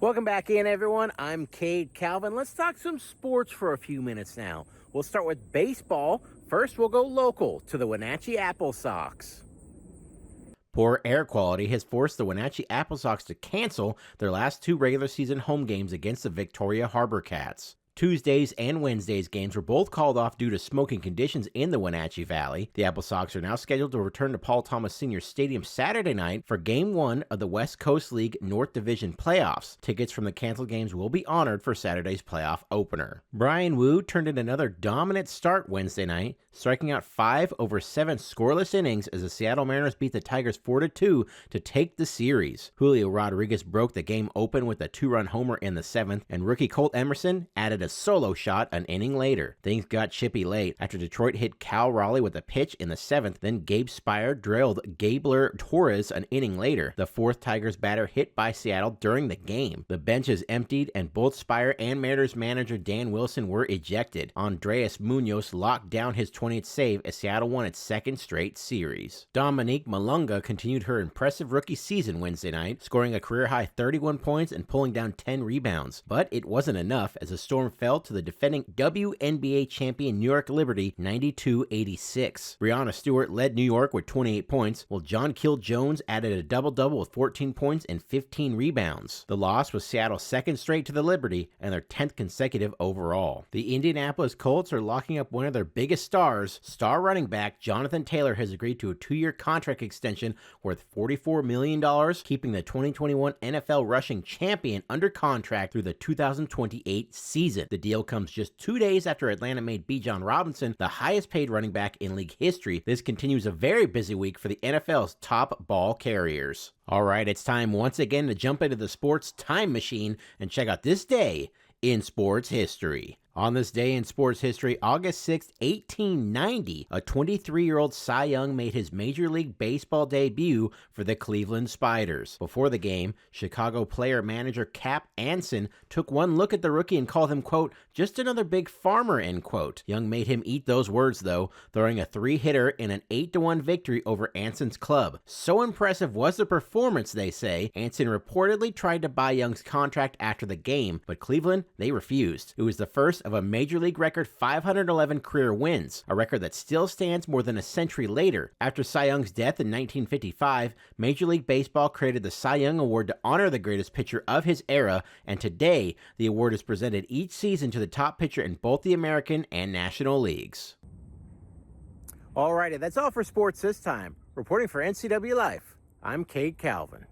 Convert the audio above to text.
Welcome back in, everyone. I'm Kade Calvin. Let's talk some sports for a few minutes now. We'll start with baseball. First, we'll go local to the Wenatchee AppleSox. Poor air quality has forced the Wenatchee AppleSox to cancel their last two regular season home games against the Victoria Harbor Cats. Tuesday's and Wednesday's games were both called off due to smoking conditions in the Wenatchee Valley. The AppleSox are now scheduled to return to Paul Thomas Sr. Stadium Saturday night for Game 1 of the West Coast League North Division playoffs. Tickets from the canceled games will be honored for Saturday's playoff opener. Brian Wu turned in another dominant start Wednesday night, striking out 5 over 7 scoreless innings as the Seattle Mariners beat the Tigers 4-2 to take the series. Julio Rodriguez broke the game open with a 2-run homer in the 7th, and rookie Colt Emerson added a solo shot an inning later. Things got chippy late after Detroit hit Cal Raleigh with a pitch in the 7th, then Gabe Spire drilled Gabler Torres an inning later. The 4th Tigers batter hit by Seattle during the game. The benches emptied and both Spire and Mariners manager Dan Wilson were ejected. Andres Munoz locked down his 20th save as Seattle won its second straight series. Dominique Malunga continued her impressive rookie season Wednesday night, scoring a career-high 31 points and pulling down 10 rebounds. But it wasn't enough as the Storm fell to the defending WNBA champion New York Liberty 92-86. Breanna Stewart led New York with 28 points, while John Kill Jones added a double-double with 14 points and 15 rebounds. The loss was Seattle's second straight to the Liberty and their 10th consecutive overall. The Indianapolis Colts are locking up one of their biggest stars. Star running back Jonathan Taylor has agreed to a 2-year contract extension worth $44 million, keeping the 2021 NFL rushing champion under contract through the 2028 season. The deal comes just 2 days after Atlanta made Bijan Robinson the highest paid running back in league history. This continues a very busy week for the NFL's top ball carriers. All right, it's time once again to jump into the sports time machine and check out this day in sports history. On this day in sports history, August 6, 1890, a 23-year-old Cy Young made his Major League Baseball debut for the Cleveland Spiders. Before the game, Chicago player-manager Cap Anson took one look at the rookie and called him, quote, just another big farmer, end quote. Young made him eat those words, though, throwing a 3-hitter in an 8-1 victory over Anson's club. So impressive was the performance, they say. Anson reportedly tried to buy Young's contract after the game, but Cleveland, they refused. It was the first of a Major League record 511 career wins, a record that still stands more than a century later. After Cy Young's death in 1955, Major League Baseball created the Cy Young Award to honor the greatest pitcher of his era, and today, the award is presented each season to the top pitcher in both the American and National Leagues. Alrighty, that's all for sports this time. Reporting for NCWLIFE, I'm Kade Calvin.